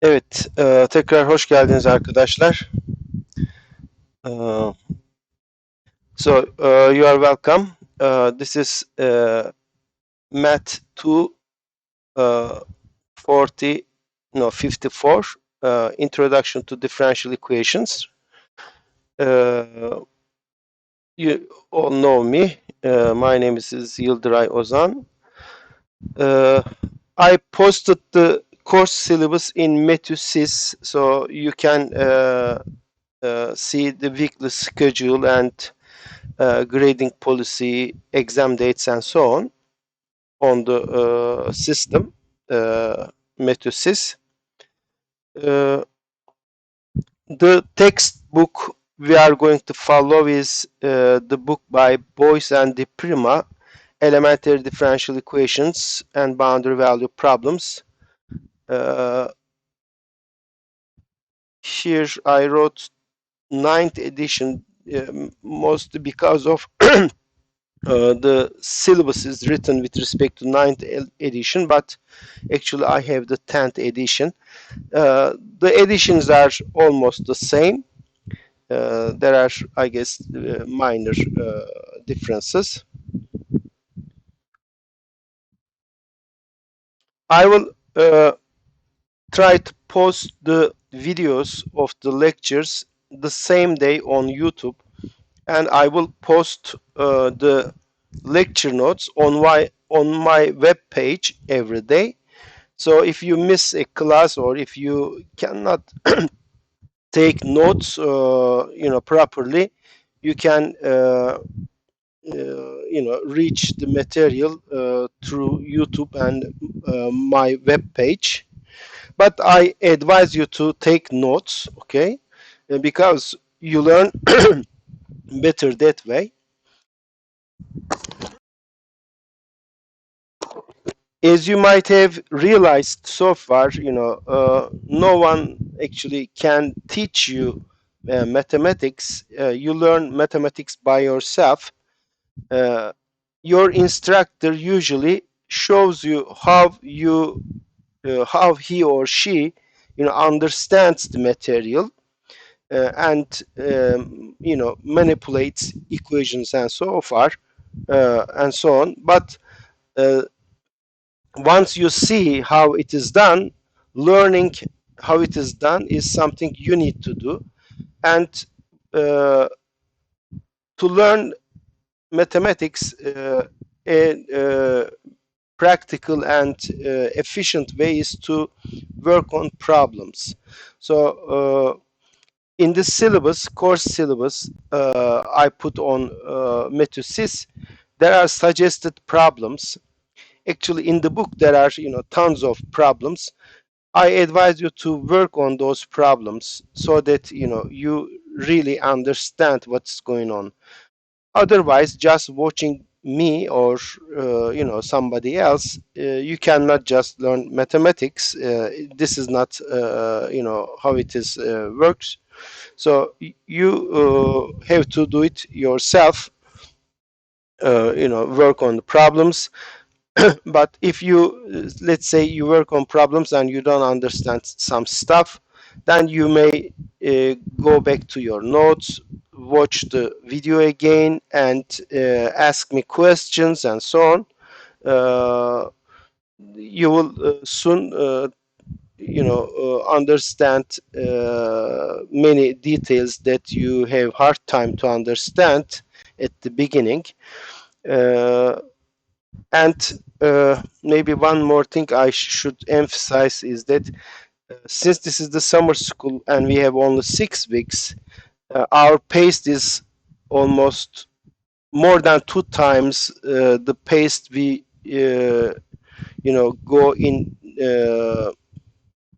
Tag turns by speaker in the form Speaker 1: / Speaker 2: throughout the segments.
Speaker 1: Evet, tekrar hoş geldiniz arkadaşlar. You are welcome. This is Math240, no, 54, Introduction to Differential Equations. You all know me. My name is Yildiray Ozan. I posted the course syllabus in METU, so you can see the weekly schedule and grading policy, exam dates, and so on the system, METU. The textbook we are going to follow is the book by Boyce and Di Prima, Elementary Differential Equations and Boundary Value Problems. Here I wrote 9th edition, mostly because of the syllabus is written with respect to 9th edition, but actually I have the 10th edition. The editions are almost the same. There are, I guess, minor differences. I will try to post the videos of the lectures the same day on YouTube, and I will post the lecture notes on my web page every day. So if you miss a class or if you cannot take notes, properly, you can, reach the material through YouTube and my web page. But I advise you to take notes, okay? Because you learn better that way. As you might have realized so far, no one actually can teach you mathematics. You learn mathematics by yourself. Uh, your instructor usually shows you how he or she, understands the material and manipulates equations and so far and so on. But uh, once you see how it is done, learning how it is done is something you need to do. And to learn mathematics in practical and efficient way is to work on problems. So in the syllabus, course syllabus, I put on METU, there are suggested problems. Actually, in the book, there are tons of problems. I advise you to work on those problems so that you really understand what's going on. Otherwise, just watching me or somebody else, you cannot just learn mathematics. This is not how it is works. So you have to do it yourself. Work on the problems. But if you, let's say, you work on problems and you don't understand some stuff, then you may go back to your notes, watch the video again, and ask me questions and so on. You will soon understand many details that you have hard time to understand at the beginning. And maybe one more thing I should emphasize is that since this is the summer school and we have only 6 weeks, our pace is almost more than 2 times the pace we go in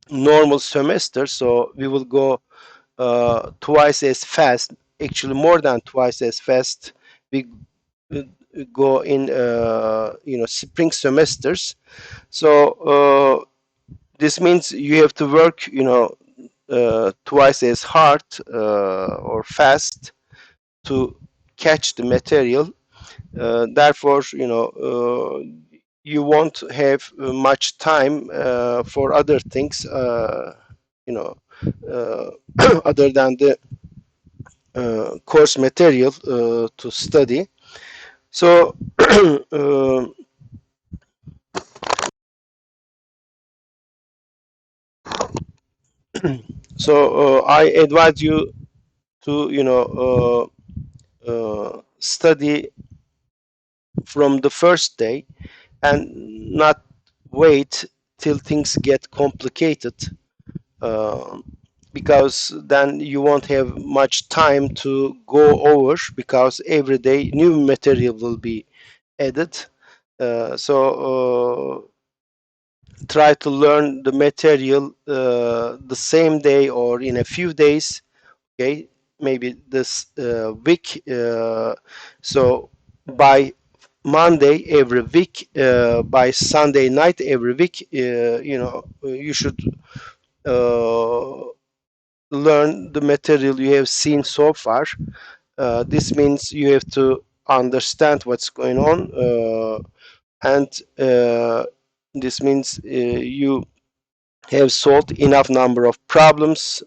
Speaker 1: normal semester. So we will go twice as fast, actually more than twice as fast. We go in spring semesters. So this means you have to work twice as hard or fast to catch the material. Therefore, you won't have much time for other things other than the course material to study. So uh, I advise you to study from the first day and not wait till things get complicated, uh, because then you won't have much time to go over, because every day new material will be added. Try to learn the material the same day or in a few days. Okay, maybe this week. So by Monday every week, by Sunday night every week, you should uh, learn the material you have seen so far. This means you have to understand what's going on, and this means you have solved enough number of problems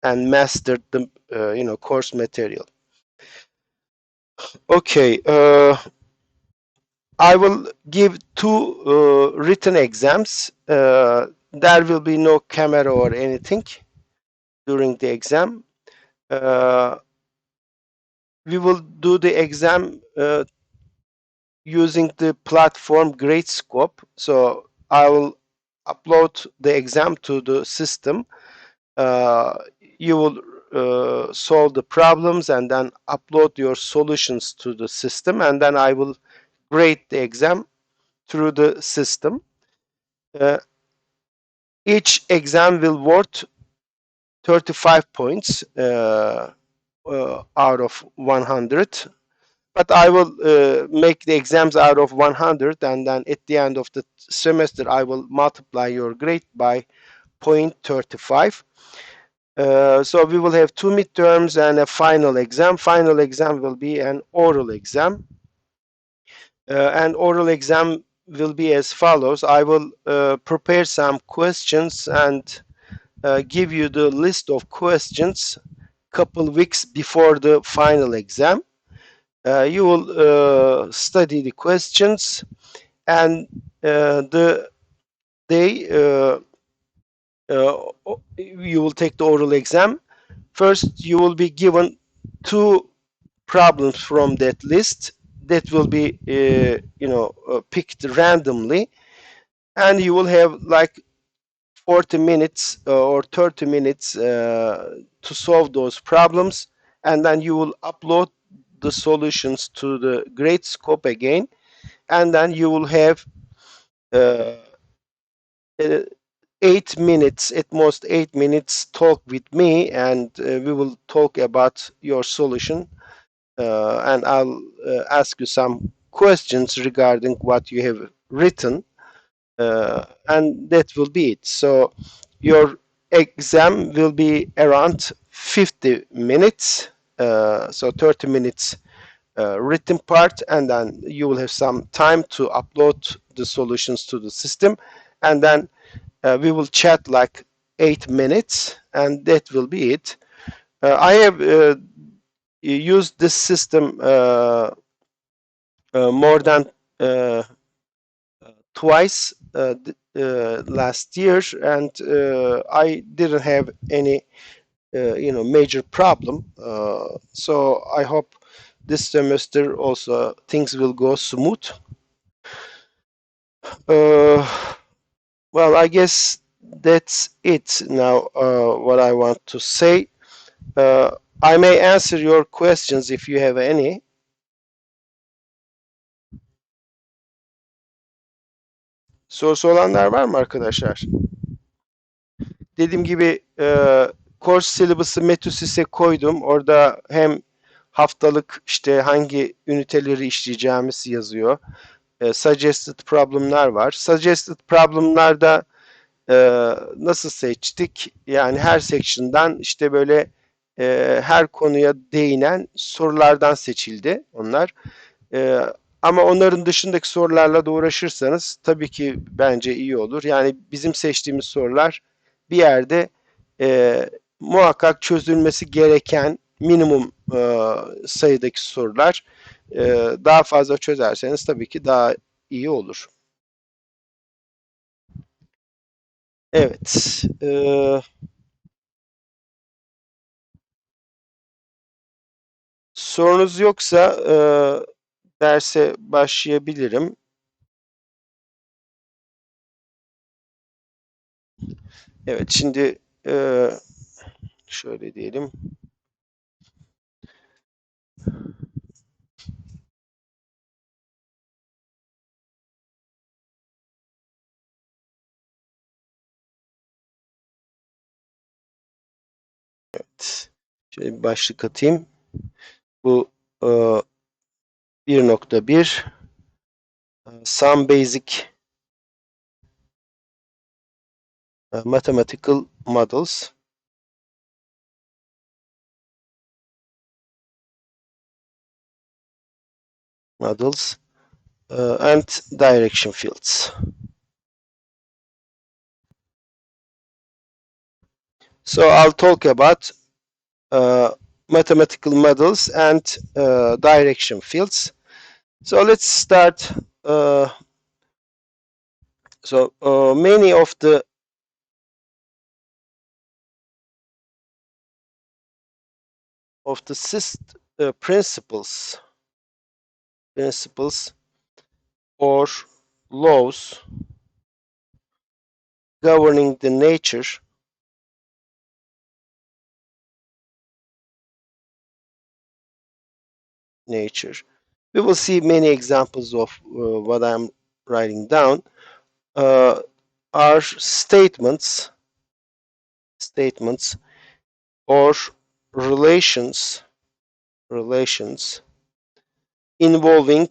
Speaker 1: and mastered the course material. Okay, I will give two written exams. There will be no camera or anything during the exam. Uh, we will do the exam using the platform Gradescope. So I will upload the exam to the system. Uh, you will solve the problems and then upload your solutions to the system, and then I will grade the exam through the system. Uh, each exam will worth 35 points out of 100. But I will make the exams out of 100, and then at the end of the semester, I will multiply your grade by 0.35. So we will have two midterms and a final exam. Final exam will be an oral exam. And oral exam will be as follows. I will prepare some questions and give you the list of questions couple weeks before the final exam. You will study the questions, and the day you will take the oral exam. First, you will be given two problems from that list that will be picked randomly, and you will have like 40 minutes or 30 minutes to solve those problems, and then you will upload the solutions to the Gradescope again, and then you will have uh, uh, 8 minutes, at most 8 minutes, talk with me, and we will talk about your solution, and I'll ask you some questions regarding what you have written, and that will be it. So your exam will be around 50 minutes, so 30 minutes written part, and then you will have some time to upload the solutions to the system, and then we will chat like 8 minutes, and that will be it. I have used this system more than twice last year, and I didn't have any major problem. So I hope this semester also things will go smooth. Uh, well, I guess that's it now. What I want to say. Uh, I may answer your questions if you have any. Sorusu olanlar var mı arkadaşlar? Dediğim gibi course syllabus'ı METU koydum. Orada hem haftalık işte hangi üniteleri işleyeceğimiz yazıyor. Suggested problem'lar var. Suggested problem'larda nasıl seçtik? Yani her section'dan işte böyle her konuya değinen sorulardan seçildi onlar. E, Ama onların dışındaki sorularla da uğraşırsanız tabii ki bence iyi olur. Yani bizim seçtiğimiz sorular bir yerde muhakkak çözülmesi gereken minimum sayıdaki sorular. Daha fazla çözerseniz tabii ki daha iyi olur. Evet. Sorunuz yoksa derse başlayabilirim. Evet, şimdi şöyle diyelim. Evet. Şöyle bir başlık atayım. Bu 1.1 Some Basic Mathematical Models and Direction Fields. So I'll talk about mathematical models and direction fields. So let's start. Many of the principles or laws governing the nature we will see many examples of what I'm writing down are statements or relations involving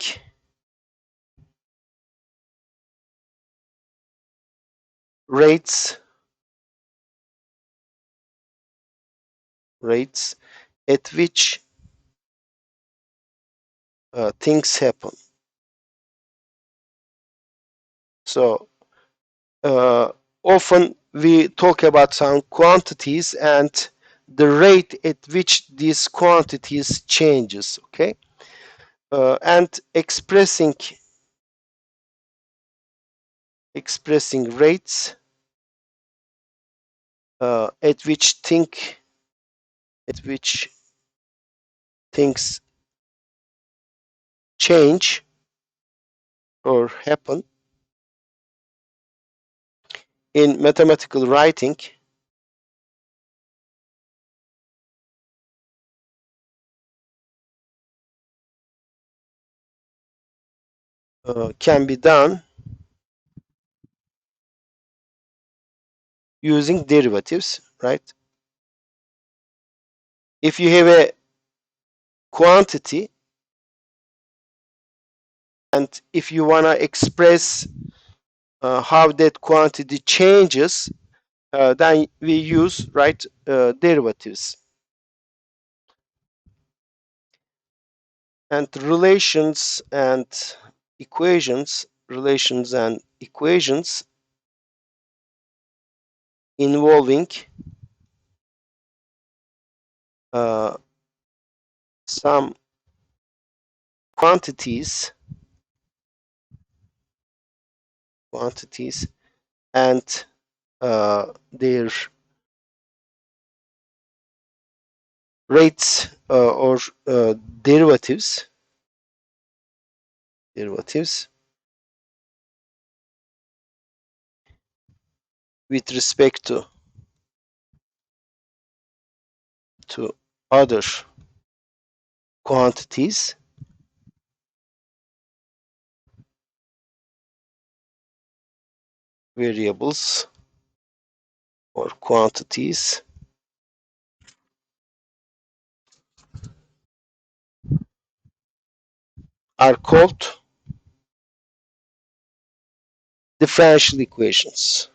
Speaker 1: rates at which things happen. So often we talk about some quantities and the rate at which these quantities changes, okay? And expressing rates at which things change or happen in mathematical writing can be done using derivatives, right? If you have a quantity and if you want to express how that quantity changes, then we use derivatives. And relations and equations involving some quantities and their rates or derivatives with respect to other quantities variables or quantities are called differential equations.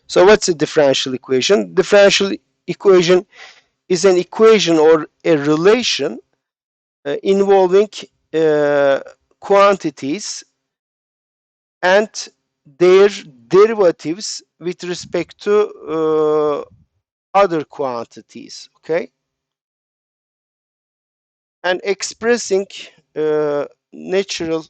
Speaker 1: So what's a differential equation? Differential equation is an equation or a relation involving quantities and their derivatives with respect to other quantities, okay? And expressing natural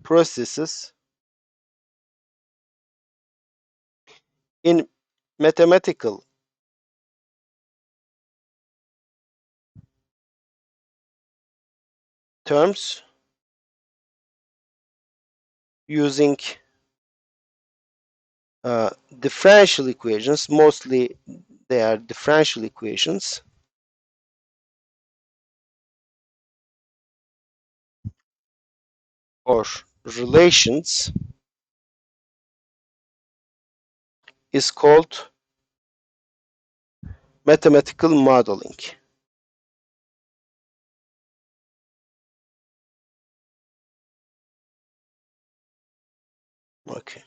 Speaker 1: processes in mathematical terms using differential equations. Mostly they are differential equations or relations is called mathematical modeling. Okay.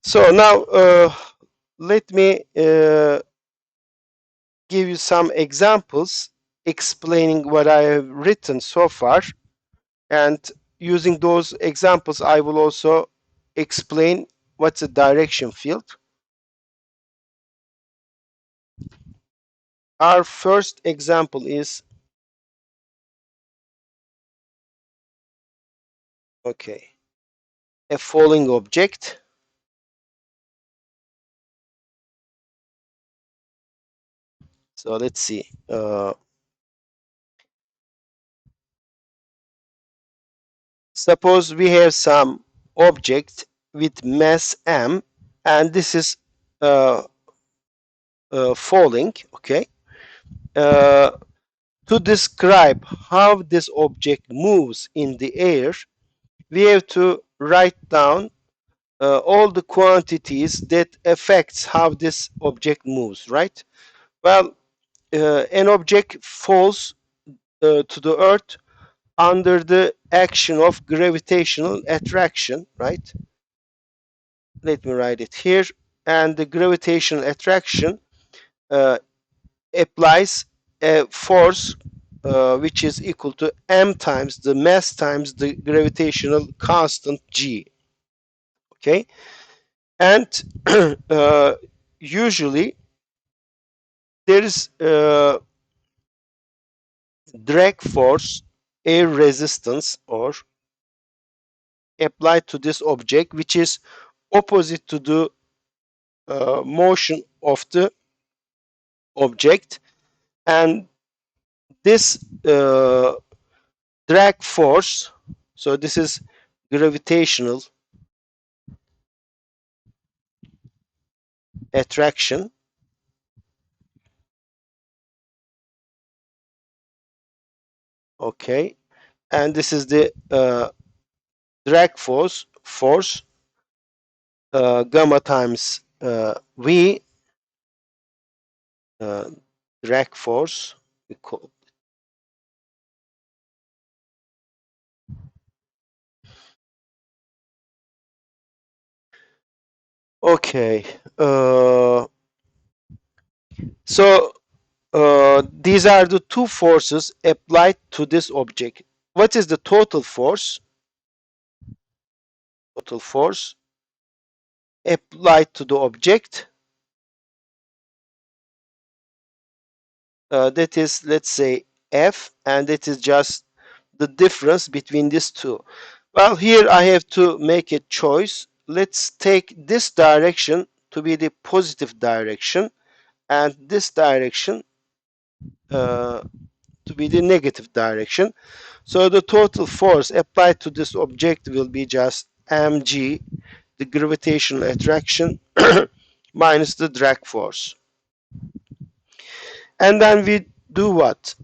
Speaker 1: So now let me give you some examples explaining what I have written so far, and using those examples I will also explain what's a direction field. Our first example is, okay, a falling object. So let's see. Suppose we have some object with mass m, and this is uh, falling. Okay. Uh, to describe how this object moves in the air, we have to write down all the quantities that affects how this object moves, right? Well, an object falls to the earth under the action of gravitational attraction, right? Let me write it here. And the gravitational attraction uh, applies a force which is equal to m times the mass times the gravitational constant g. Okay, and usually there is drag force, air resistance, or applied to this object, which is opposite to the motion of the object, and this drag force, so this is gravitational attraction, okay, and this is the drag force gamma times v, uh, drag force, we call, okay, so these are the two forces applied to this object. What is the total force? Total force applied to the object, that is, let's say, F, and it is just the difference between these two. Well, here I have to make a choice. Let's take this direction to be the positive direction, and this direction to be the negative direction. So the total force applied to this object will be just mg, the gravitational attraction, minus the drag force. And then we do what?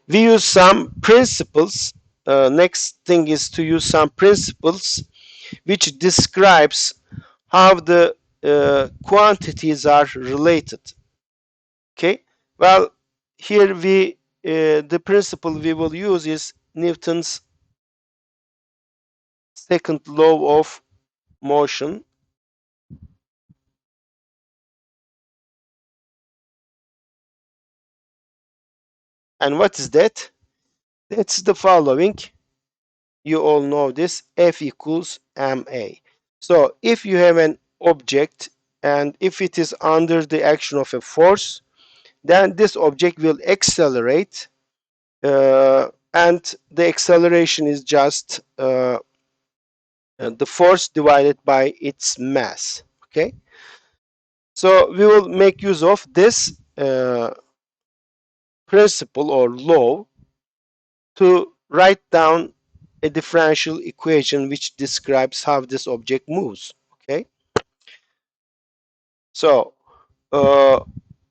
Speaker 1: We use some principles. Next thing is to use some principles which describes how the quantities are related. Okay. Well, here we the principle we will use is Newton's second law of motion. And what is that? That's the following. You all know this. F equals ma. So if you have an object and if it is under the action of a force, then this object will accelerate, and the acceleration is just the force divided by its mass. Okay, so we will make use of this principle or law to write down a differential equation which describes how this object moves. Okay, so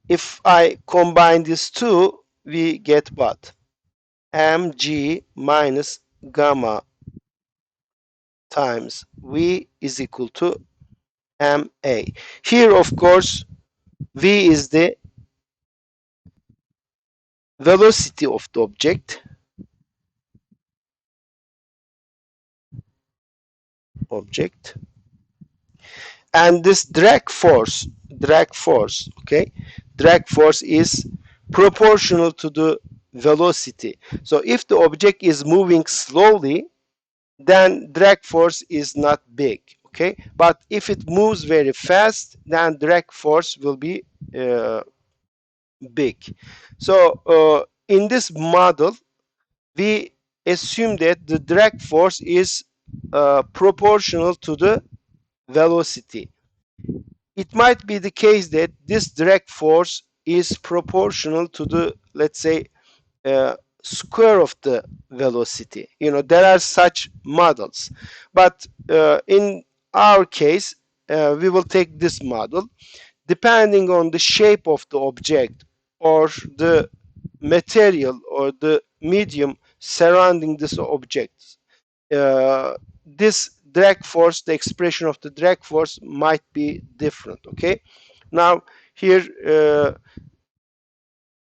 Speaker 1: if I combine these two, we get what? Mg minus gamma times v is equal to ma. Here, of course, v is the velocity of the object, and this okay, drag force is proportional to the velocity. So if the object is moving slowly, then drag force is not big. Okay, but if it moves very fast, then drag force will be big. So in this model, we assume that the drag force is proportional to the velocity. It might be the case that this drag force is proportional to the, let's say, square of the velocity. You know, there are such models, but in our case, we will take this model. Depending on the shape of the object or the material or the medium surrounding this object, this drag force, the expression of the drag force might be different. Okay, now here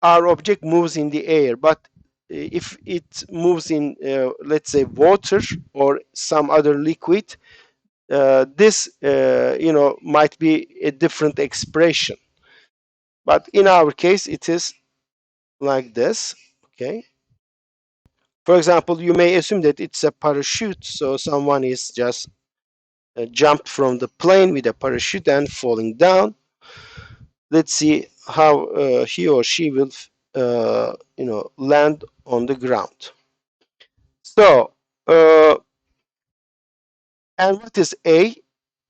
Speaker 1: our object moves in the air, but if it moves in, let's say, water or some other liquid, this might be a different expression. But in our case, it is like this. Okay. For example, you may assume that it's a parachute, so someone is just jumped from the plane with a parachute and falling down. Let's see how he or she will, land on the ground. So, and what is A?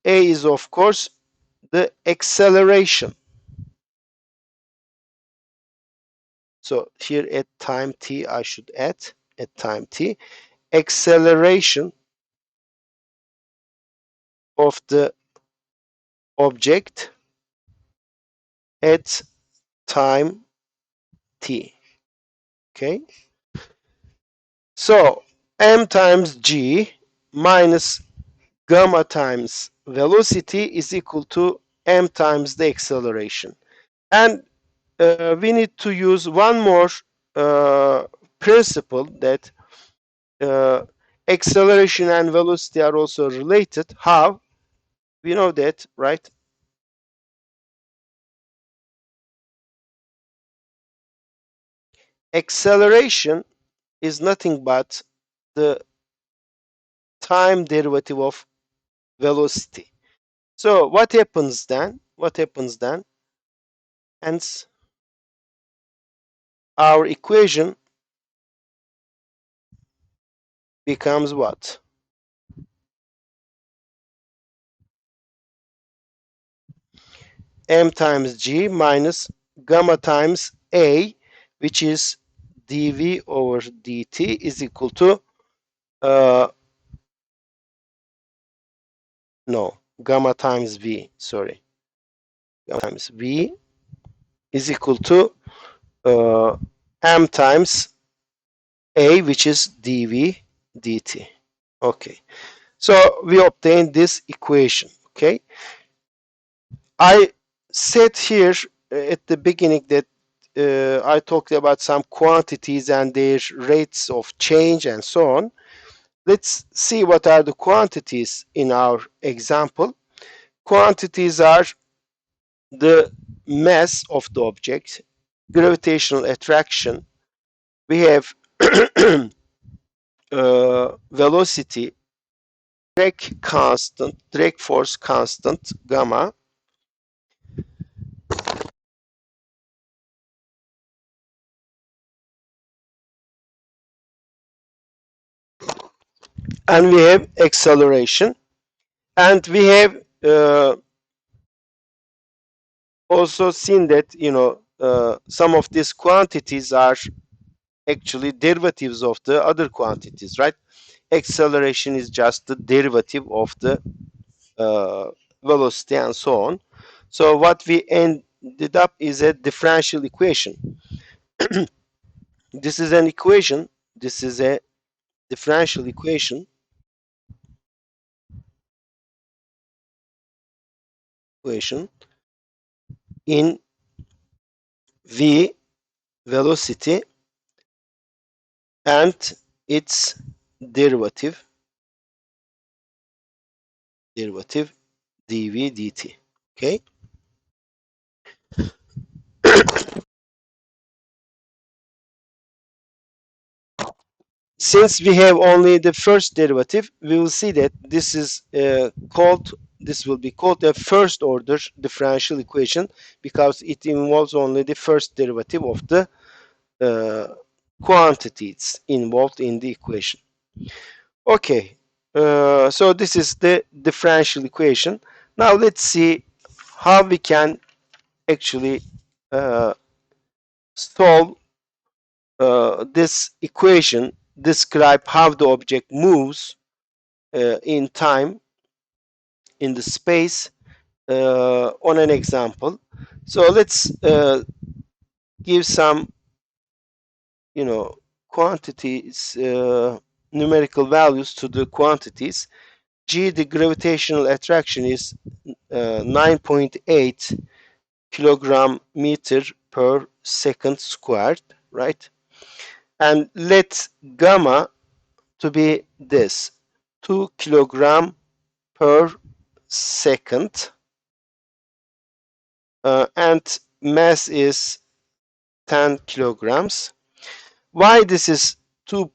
Speaker 1: A is, of course, the acceleration. So here at time t, I should add at time t, acceleration of the object at time t. Okay. So m times g minus gamma times velocity is equal to m times the acceleration. And we need to use one more principle, that acceleration and velocity are also related. How? We know that, right? Acceleration is nothing but the time derivative of velocity. So what happens then? Hence, our equation becomes what? M times g minus gamma times a, which is dv over dt, is equal to no, gamma times v, sorry, gamma times v is equal to m times a, which is dv dt. Okay, so we obtain this equation. Okay, I said here at the beginning that I talked about some quantities and their rates of change and so on. Let's see what are the quantities in our example. Quantities are the mass of the object, gravitational attraction, we have velocity, drag force constant, gamma, and we have acceleration, and we have also seen that some of these quantities are actually derivatives of the other quantities, right? Acceleration is just the derivative of the uh, velocity and so on. So what we ended up is a differential equation. This is an equation. This is a differential equation in v velocity and its derivative dv dt. Okay. Since we have only the first derivative, we will see that this will be called a first order differential equation because it involves only the first derivative of the uh, quantities involved in the equation. Okay, so this is the differential equation. Now let's see how we can actually uh, solve this equation, describe how the object moves in time, in the space, on an example. So let's give some, quantities, numerical values to the quantities. G, the gravitational attraction is 9.8 kilogram meter per second squared, right? And let gamma to be this, 2 kilogram per second, and mass is 10 kilograms. Why this is 2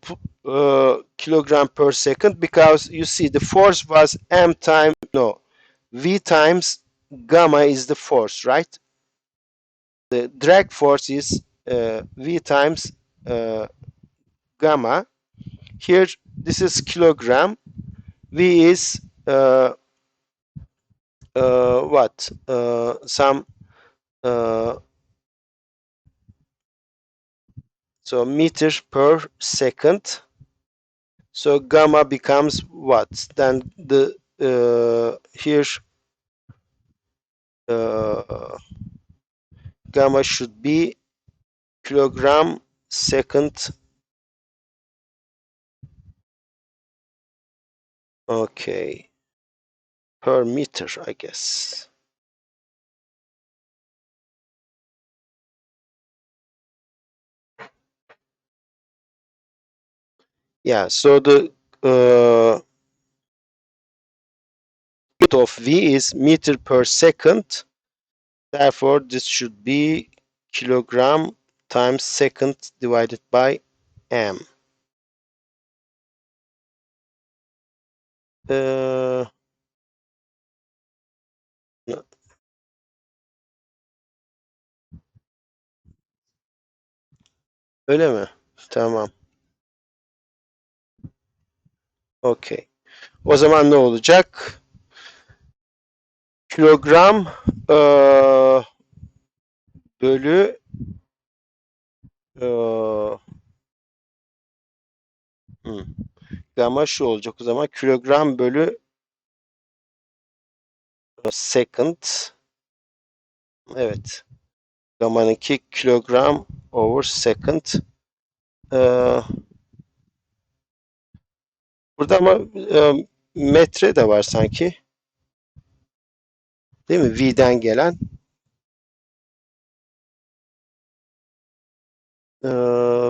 Speaker 1: kilogram per second? Because you see the force was v times gamma is the force, right? The drag force is v times gamma. Here this is kilogram, v is what? Some so meter per second. So gamma becomes what? Then the here uh, gamma should be kilogram second. Okay, per meter, I guess. Yeah. So the unit of v is meter per second. Therefore, this should be kilogram times second divided by m. Ee, Öyle mi? Tamam. Okey. O zaman ne olacak? Kilogram bölü eee, gamma şu olacak o zaman. Kilogram bölü second. Evet. Gamma'nınki kilogram over second. Eee, burada ama metre de var sanki. Değil mi? V'den gelen.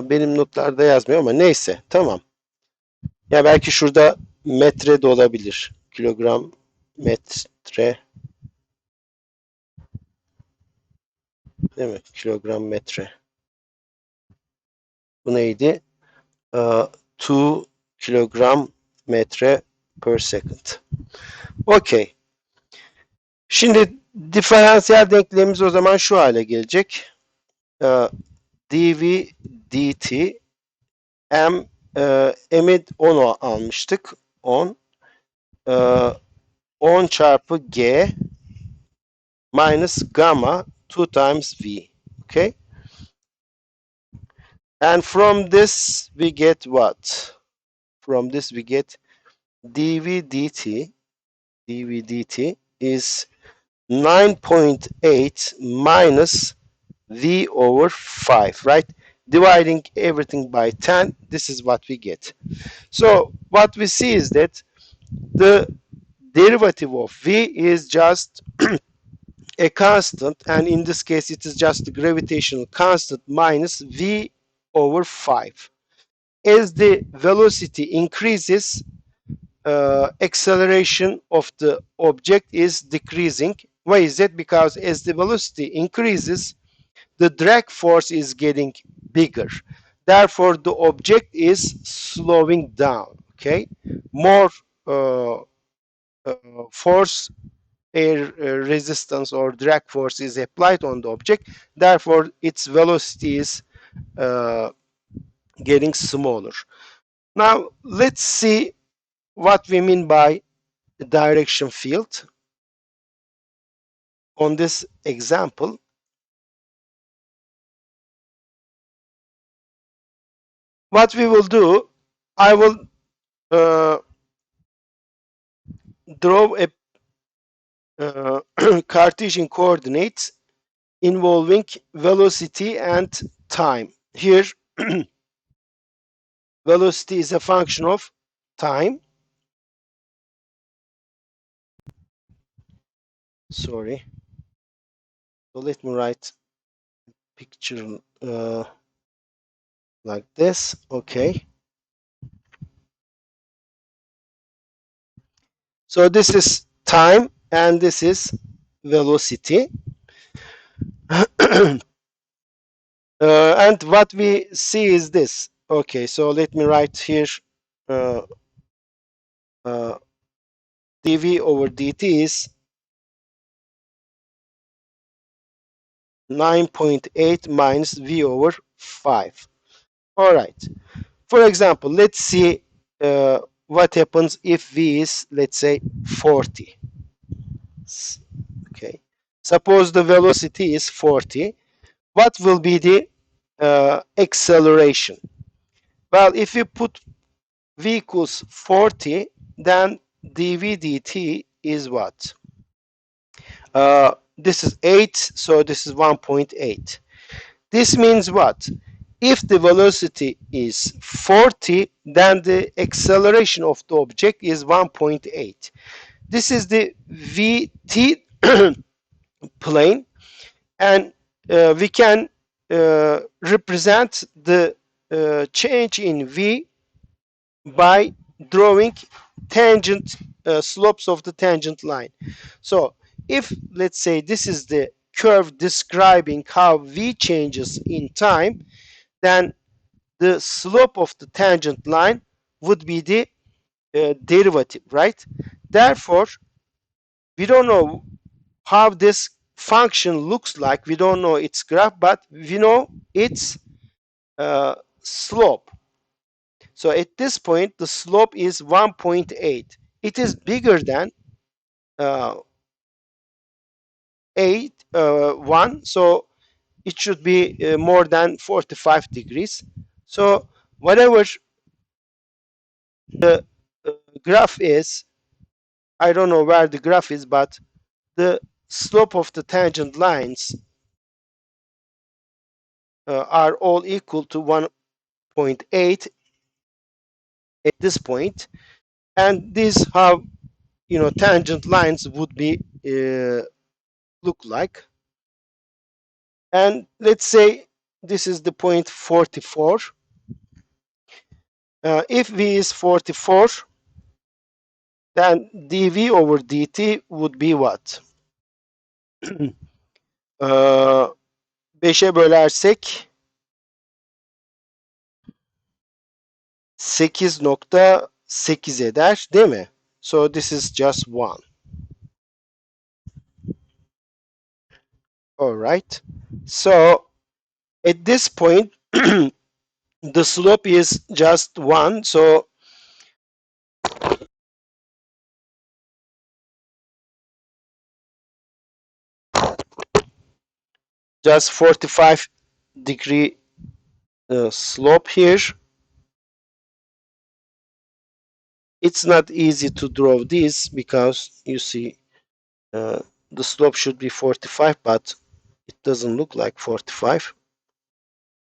Speaker 1: Benim notlarda yazmıyor ama neyse. Tamam. Ya belki şurada metre de olabilir. Kilogram, metre, değil mi? Kilogram, metre. Bu neydi? 2 kilogram metre per second. Okey. Şimdi diferansiyel denklemimiz o zaman şu hale gelecek. dv dt m'i 10 almıştık. 10 10 çarpı g minus gamma 2 times v. Okay? And from this we get what? From this we get dv dt is 9.8 minus v over 5, right? Dividing everything by 10, this is what we get. So what we see is that the derivative of v is just a constant, and in this case it is just the gravitational constant minus v over 5. As the velocity increases, acceleration of the object is decreasing. Why is that? Because as the velocity increases, the drag force is getting bigger. Therefore, the object is slowing down. Okay, more uh, force, air resistance or drag force is applied on the object. Therefore, its velocity is getting smaller. Now, let's see what we mean by direction field. On this example, what we will do, I will draw a Cartesian coordinates involving velocity and time. Here, velocity is a function of time. Sorry. So let me write picture like this. Okay. So this is time and this is velocity. And what we see is this. Okay, so let me write here uh, dv over dt is 9.8 minus v over 5. All right. For example, let's see what happens if v is, let's say, 40. Okay. Suppose the velocity is 40. What will be the acceleration? Well, if you put v equals 40, then dv dt is what? This is 8, so this is 1.8. This means what? If the velocity is 40, then the acceleration of the object is 1.8. This is the vt plane, and we can represent the change in v by drawing tangent slopes of the tangent line. So if, let's say, this is the curve describing how v changes in time, then the slope of the tangent line would be the derivative, right? Therefore, we don't know how this function looks like. We don't know its graph, but we know its slope. So at this point, the slope is 1.8. It is bigger than 1, so it should be more than 45 degrees. So whatever the graph is, I don't know where the graph is, but the slope of the tangent lines are all equal to 1.8 at this point, and this how tangent lines would be look like. And let's say this is the point 44. If v is 44, then dv over dt would be what? 5'e bölersek 8.8 eder, değil mi? So this is just 1. All right. So at this point, the slope is just 1. So just 45-degree slope here. It's not easy to draw this because you see the slope should be 45, but it doesn't look like 45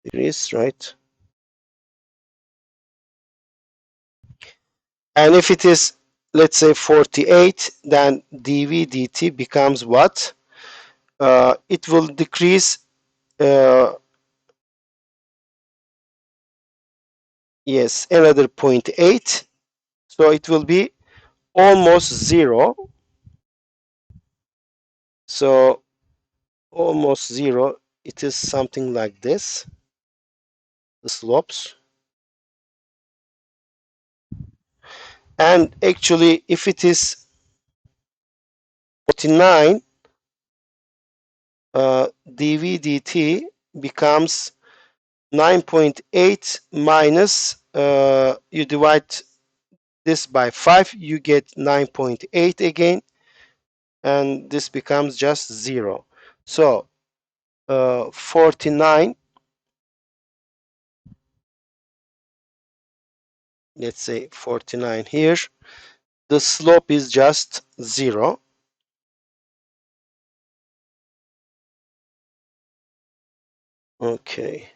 Speaker 1: degrees, right? And if it is, let's say 48, then dv dt becomes what? It will decrease, yes, another 0.8. So it will be almost 0. So almost 0, it is something like this, the slopes. And actually, if it is 49, dv dt becomes 9.8 minus, you divide this by 5, you get 9.8 again, and this becomes just 0. So 49, let's say 49 here, the slope is just 0. Okay.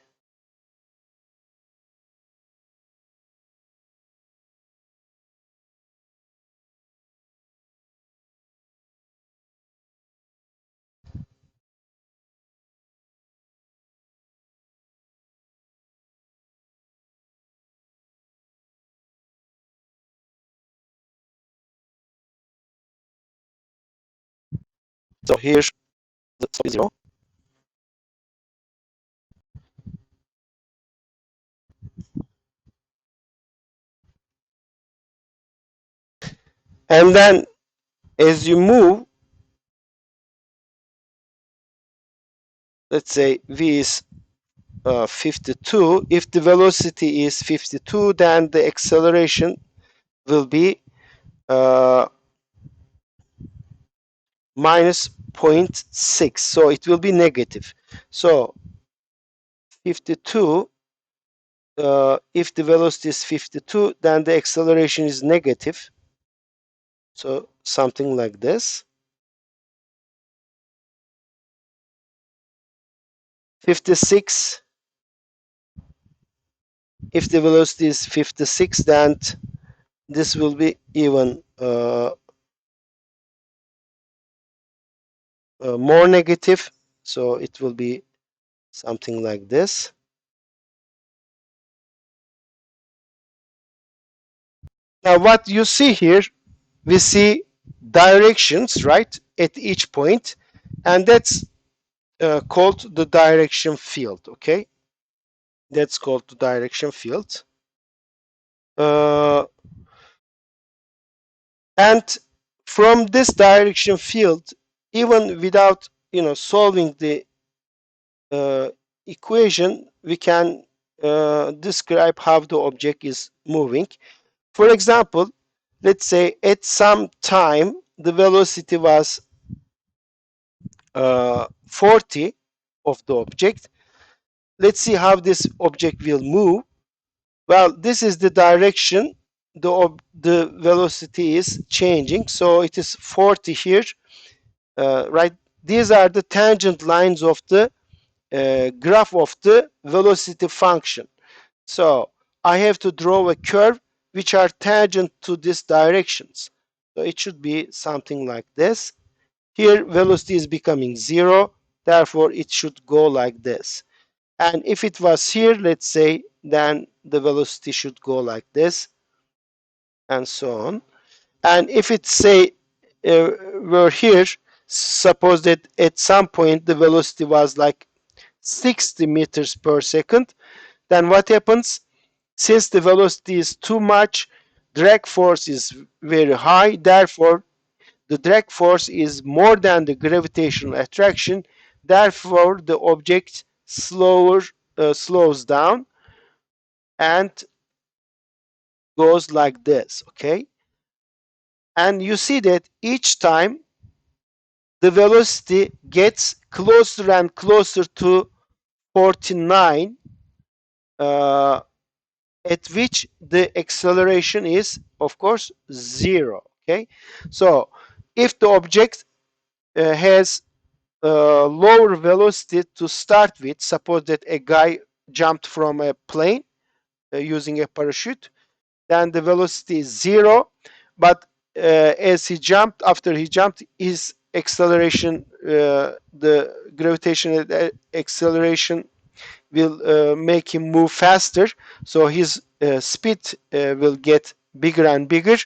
Speaker 1: So here the slope is 0. And then as you move, let's say v is 52. If the velocity is 52, then the acceleration will be minus 0.6. So it will be negative. So 52, if the velocity is 52, then the acceleration is negative. So something like this. 56, if the velocity is 56, then this will be even more negative. So it will be something like this. Now what you see here, we see directions, right, at each point, and that's called the direction field. Okay, that's called the direction field. And from this direction field, even without solving the equation, we can describe how the object is moving. For example, let's say at some time the velocity was 40 of the object. Let's see how this object will move. Well, this is the direction the velocity is changing. So it is 40 here, right? These are the tangent lines of the graph of the velocity function. So I have to draw a curve which are tangent to these directions. So it should be something like this. Here velocity is becoming 0, therefore it should go like this. And if it was here, let's say, then the velocity should go like this, and so on. And if it say were here, suppose that at some point the velocity was like 60 meters per second, then what happens? Since the velocity is too much, drag force is very high, therefore the drag force is more than the gravitational attraction, therefore the object slows down and goes like this, okay? And you see that each time the velocity gets closer and closer to 49, at which the acceleration is, of course, 0, okay? So if the object has lower velocity to start with, suppose that a guy jumped from a plane using a parachute, then the velocity is 0, but as he jumped, after he jumped, his acceleration, the gravitational acceleration will make him move faster, so his speed will get bigger and bigger,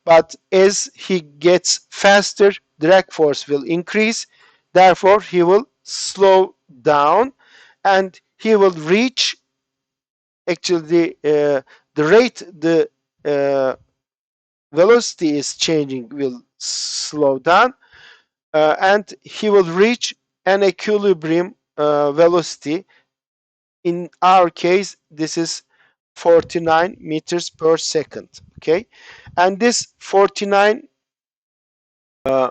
Speaker 1: but as he gets faster, drag force will increase, therefore he will slow down, and he will reach, actually the rate the uh, velocity is changing will slow down, and he will reach an equilibrium velocity. In our case, this is 49 meters per second, okay? And this 49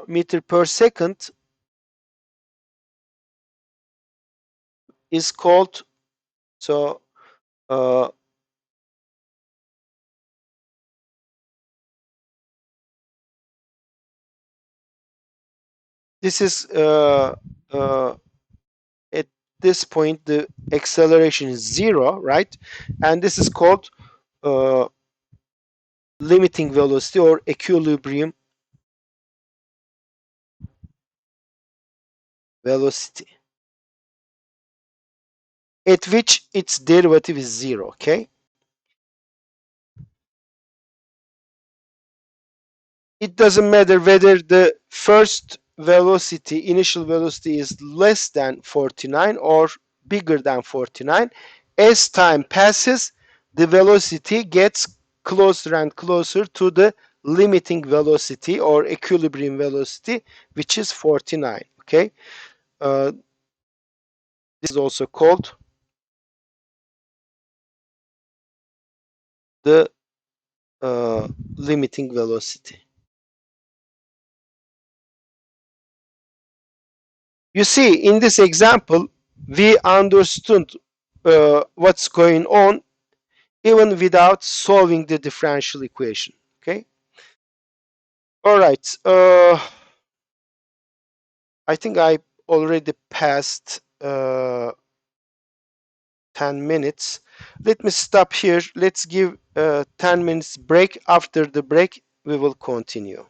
Speaker 1: meter per second is called, so uh, this is at this point the acceleration is 0, right? And this is called uh, limiting velocity or equilibrium velocity, at which its derivative is 0, okay? It doesn't matter whether the first velocity, initial velocity, is less than 49 or bigger than 49. As time passes, the velocity gets closer and closer to the limiting velocity or equilibrium velocity, which is 49, okay? This is also called the limiting velocity. You see, in this example, we understood what's going on even without solving the differential equation, okay? All right, I think I already passed 10 minutes. Let me stop here. Let's give 10 minutes break. After the break, we will continue.